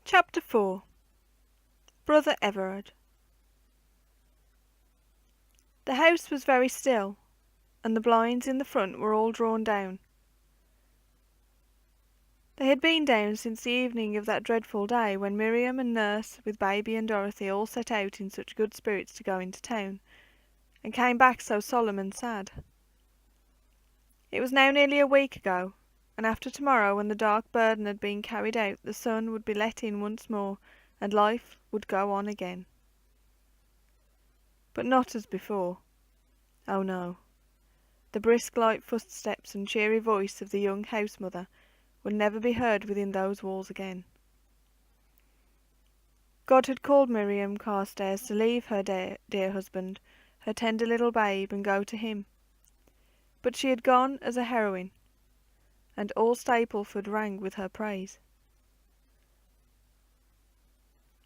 Chapter 4. Brother Everard. The house was very still, and the blinds in the front were all drawn down. They had been down since the evening of that dreadful day when Miriam and nurse, with baby and Dorothy, all set out in such good spirits to go into town, and came back so solemn and sad. It was now nearly a week ago, and after tomorrow, when the dark burden had been carried out, the sun would be let in once more, and life would go on again. But not as before. Oh no. The brisk light footsteps and cheery voice of the young house-mother would never be heard within those walls again. God had called Miriam Carstairs to leave her dear husband, her tender little babe, and go to him. But she had gone as a heroine, and all Stapleford rang with her praise.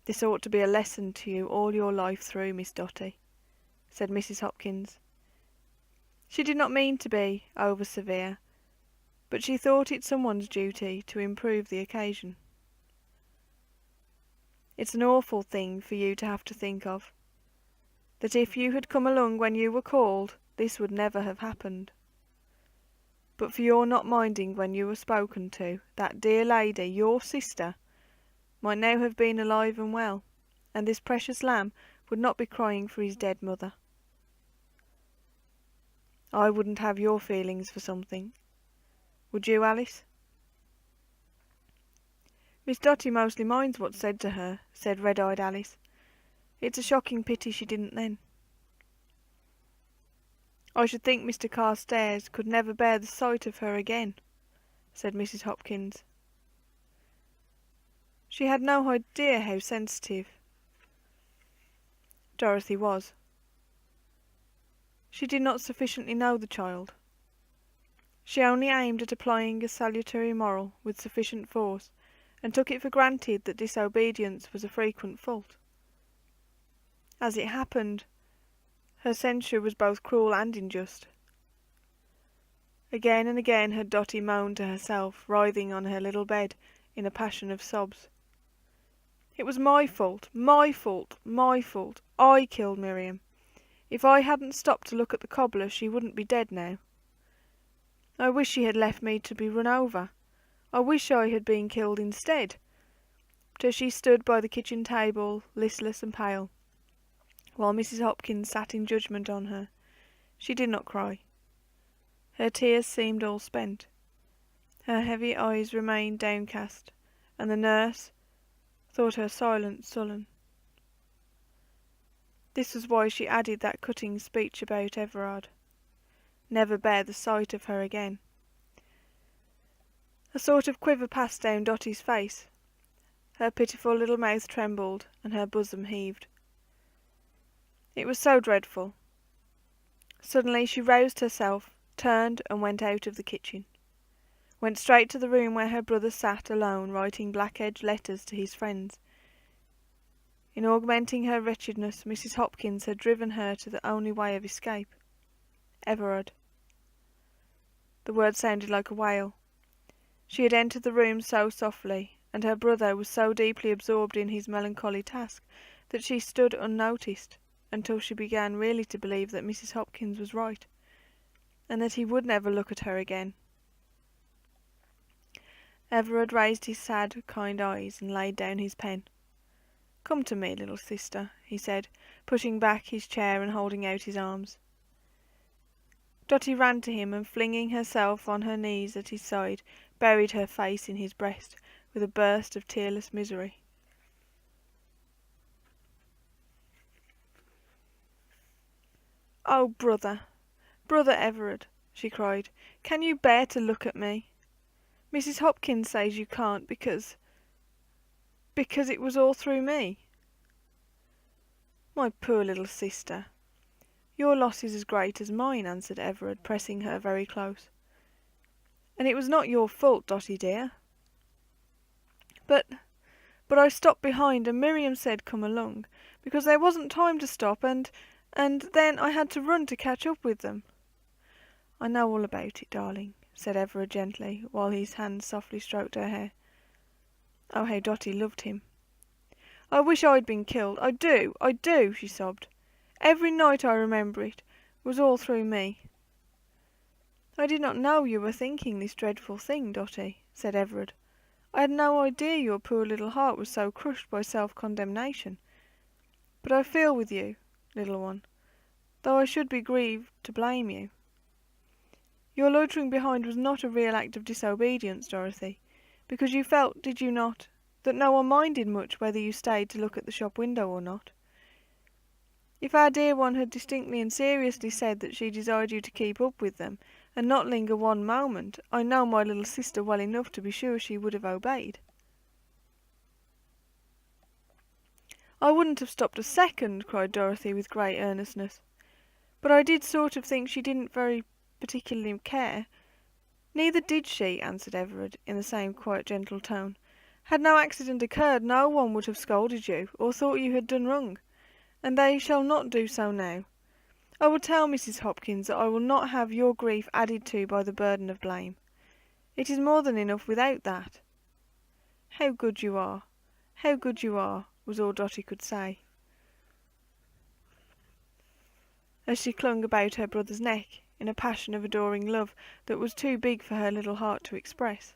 "This ought to be a lesson to you all your life through, Miss Dotty," said Mrs. Hopkins. She did not mean to be over severe, but she thought it someone's duty to improve the occasion. "It's an awful thing for you to have to think of, that if you had come along when you were called, this would never have happened. But for your not minding when you were spoken to, that dear lady, your sister, might now have been alive and well, and this precious lamb would not be crying for his dead mother. I wouldn't have your feelings for something. Would you, Alice?" "Miss Dotty mostly minds what's said to her," said red-eyed Alice. "It's a shocking pity she didn't then." "I should think Mr. Carstairs could never bear the sight of her again," said Mrs. Hopkins. She had no idea how sensitive Dorothy was. She did not sufficiently know the child. She only aimed at applying a salutary moral with sufficient force, and took it for granted that disobedience was a frequent fault. As it happened, her censure was both cruel and unjust. Again and again had Dotty moaned to herself, writhing on her little bed in a passion of sobs. "It was my fault, my fault, my fault. I killed Miriam. If I hadn't stopped to look at the cobbler, she wouldn't be dead now. I wish she had left me to be run over. I wish I had been killed instead." But as she stood by the kitchen table, listless and pale, while Mrs. Hopkins sat in judgment on her, she did not cry. Her tears seemed all spent. Her heavy eyes remained downcast, and the nurse thought her silence sullen. This was why she added that cutting speech about Everard. Never bear the sight of her again. A sort of quiver passed down Dotty's face. Her pitiful little mouth trembled, and her bosom heaved. It was so dreadful. Suddenly she roused herself, turned and went out of the kitchen. Went straight to the room where her brother sat alone, writing black-edged letters to his friends. In augmenting her wretchedness, Mrs. Hopkins had driven her to the only way of escape. Everard. The word sounded like a wail. She had entered the room so softly, and her brother was so deeply absorbed in his melancholy task, that she stood unnoticed, until she began really to believe that Mrs. Hopkins was right, and that he would never look at her again. Everard raised his sad, kind eyes, and laid down his pen. "Come to me, little sister," he said, pushing back his chair and holding out his arms. Dotty ran to him, and flinging herself on her knees at his side, buried her face in his breast, with a burst of tearless misery. "Oh, brother, brother Everard," she cried, "can you bear to look at me? Mrs. Hopkins says you can't, because it was all through me." "My poor little sister, your loss is as great as mine," answered Everard, pressing her very close. "And it was not your fault, Dotty dear. But I stopped behind, and Miriam said come along, because there wasn't time to stop, and then I had to run to catch up with them." "I know all about it, darling," said Everard gently, while his hand softly stroked her hair. Oh, how Dotty loved him, I wish I'd been killed. I do, she sobbed. Every night I remember it was all through me. I did not know you were thinking this dreadful thing, Dotty, said Everard. I had no idea your poor little heart was so crushed by self-condemnation. But I feel with you, little one, though I should be grieved to blame you. Your loitering behind was not a real act of disobedience, Dorothy, because you felt, did you not, that no one minded much whether you stayed to look at the shop window or not? If our dear one had distinctly and seriously said that she desired you to keep up with them, and not linger one moment, I know my little sister well enough to be sure she would have obeyed. I wouldn't have stopped a second, cried Dorothy with great earnestness. But I did sort of think she didn't very particularly care. Neither did she, answered Everard, in the same quiet, gentle tone. Had no accident occurred, no one would have scolded you, or thought you had done wrong, and they shall not do so now. I will tell Mrs. Hopkins that I will not have your grief added to by the burden of blame. It is more than enough without that. How good you are, how good you are, was all Dotty could say, as she clung about her brother's neck in a passion of adoring love that was too big for her little heart to express.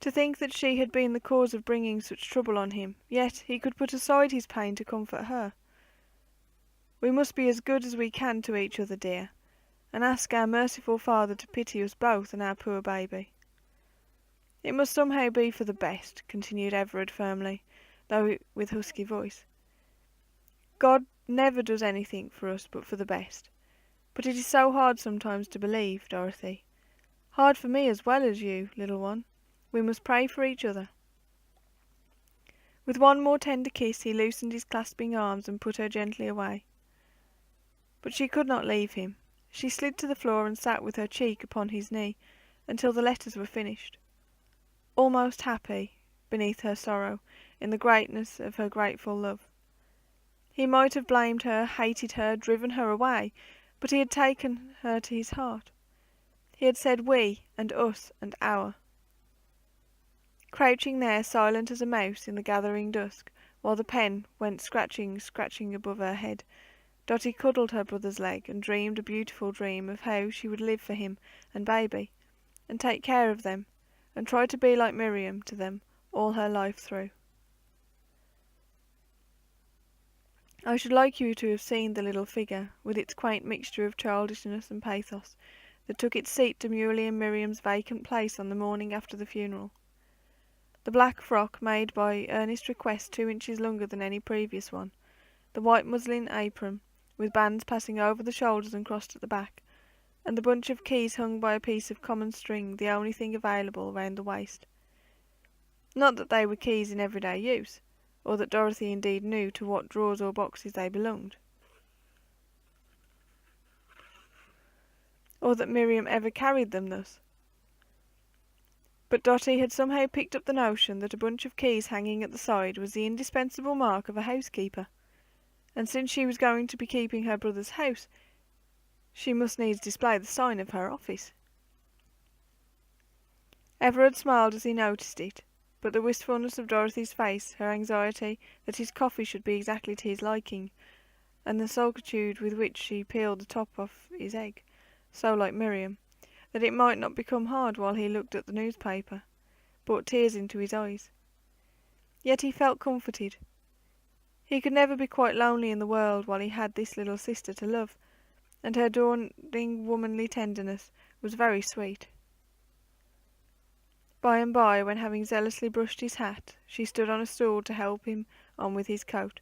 To think that she had been the cause of bringing such trouble on him, yet he could put aside his pain to comfort her. We must be as good as we can to each other, dear, and ask our merciful Father to pity us both and our poor baby. It must somehow be for the best, continued Everard firmly, though with husky voice. God never does anything for us but for the best. But it is so hard sometimes to believe, Dorothy. Hard for me as well as you, little one. We must pray for each other. With one more tender kiss he loosened his clasping arms and put her gently away. But she could not leave him. She slid to the floor and sat with her cheek upon his knee until the letters were finished, almost happy, beneath her sorrow, in the greatness of her grateful love. He might have blamed her, hated her, driven her away, but he had taken her to his heart. He had said we, and us, and our. Crouching there, silent as a mouse in the gathering dusk, while the pen went scratching above her head, Dotty cuddled her brother's leg and dreamed a beautiful dream of how she would live for him and baby, and take care of them, and try to be like Miriam to them all her life through. I should like you to have seen the little figure, with its quaint mixture of childishness and pathos, that took its seat demurely in Miriam's vacant place on the morning after the funeral. The black frock, made by earnest request 2 inches longer than any previous one, the white muslin apron, with bands passing over the shoulders and crossed at the back, and the bunch of keys hung by a piece of common string, the only thing available, round the waist. Not that they were keys in everyday use, or that Dorothy indeed knew to what drawers or boxes they belonged, or that Miriam ever carried them thus. But Dotty had somehow picked up the notion that a bunch of keys hanging at the side was the indispensable mark of a housekeeper, and since she was going to be keeping her brother's house, she must needs display the sign of her office. Everard smiled as he noticed it, but the wistfulness of Dorothy's face, her anxiety that his coffee should be exactly to his liking, and the solicitude with which she peeled the top off his egg, so like Miriam, that it might not become hard while he looked at the newspaper, brought tears into his eyes. Yet he felt comforted. He could never be quite lonely in the world while he had this little sister to love, and her daunting womanly tenderness was very sweet. By and by, when having zealously brushed his hat, she stood on a stool to help him on with his coat,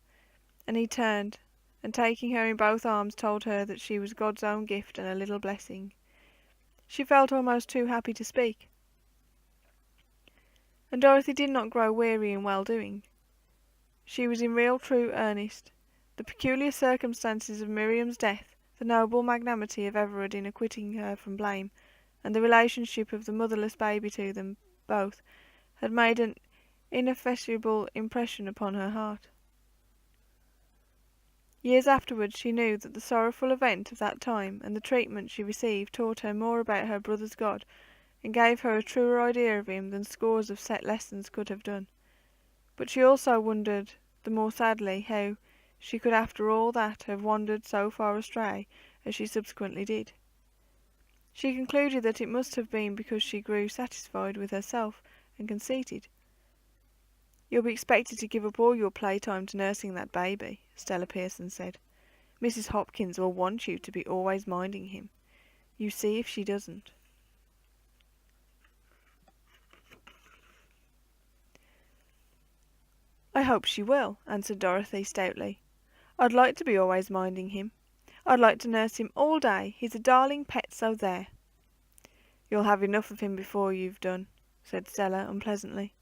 and he turned, and taking her in both arms told her that she was God's own gift and a little blessing. She felt almost too happy to speak. And Dorothy did not grow weary in well-doing. She was in real true earnest. The peculiar circumstances of Miriam's death, the noble magnanimity of Everard in acquitting her from blame, and the relationship of the motherless baby to them both, had made an ineffaceable impression upon her heart. Years afterwards she knew that the sorrowful event of that time and the treatment she received taught her more about her brother's God, and gave her a truer idea of him than scores of set lessons could have done. But she also wondered the more sadly how she could after all that have wandered so far astray as she subsequently did. She concluded that it must have been because she grew satisfied with herself and conceited. "You'll be expected to give up all your playtime to nursing that baby," Stella Pearson said. "Mrs. Hopkins will want you to be always minding him. You see if she doesn't." "I hope she will," answered Dorothy stoutly. "I'd like to be always minding him. I'd like to nurse him all day. He's a darling pet, so there." "You'll have enough of him before you've done," said Stella unpleasantly.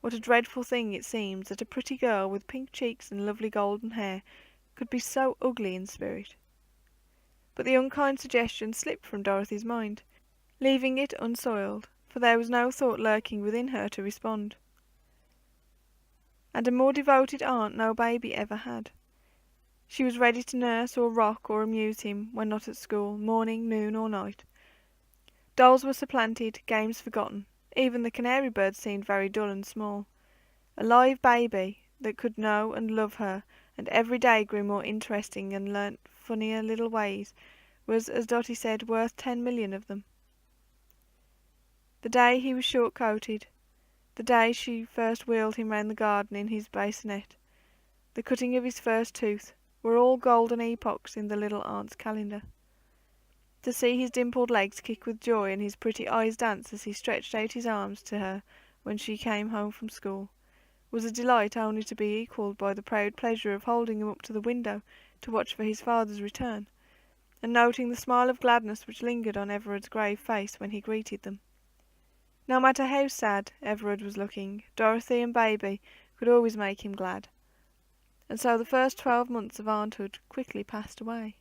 What a dreadful thing it seems that a pretty girl with pink cheeks and lovely golden hair could be so ugly in spirit. But the unkind suggestion slipped from Dorothy's mind, leaving it unsoiled, for there was no thought lurking within her to respond. And a more devoted aunt no baby ever had. She was ready to nurse or rock or amuse him when not at school, morning, noon, or night. Dolls were supplanted, games forgotten. Even the canary bird seemed very dull and small. A live baby that could know and love her, and every day grew more interesting and learnt funnier little ways, was, as Dotty said, worth 10,000,000 of them. The day he was short-coated, the day she first wheeled him round the garden in his bassinet, the cutting of his first tooth, were all golden epochs in the little aunt's calendar. To see his dimpled legs kick with joy and his pretty eyes dance as he stretched out his arms to her when she came home from school, was a delight only to be equalled by the proud pleasure of holding him up to the window to watch for his father's return, and noting the smile of gladness which lingered on Everard's grave face when he greeted them. No matter how sad Everard was looking, Dorothy and baby could always make him glad, and so the first 12 months of aunthood quickly passed away.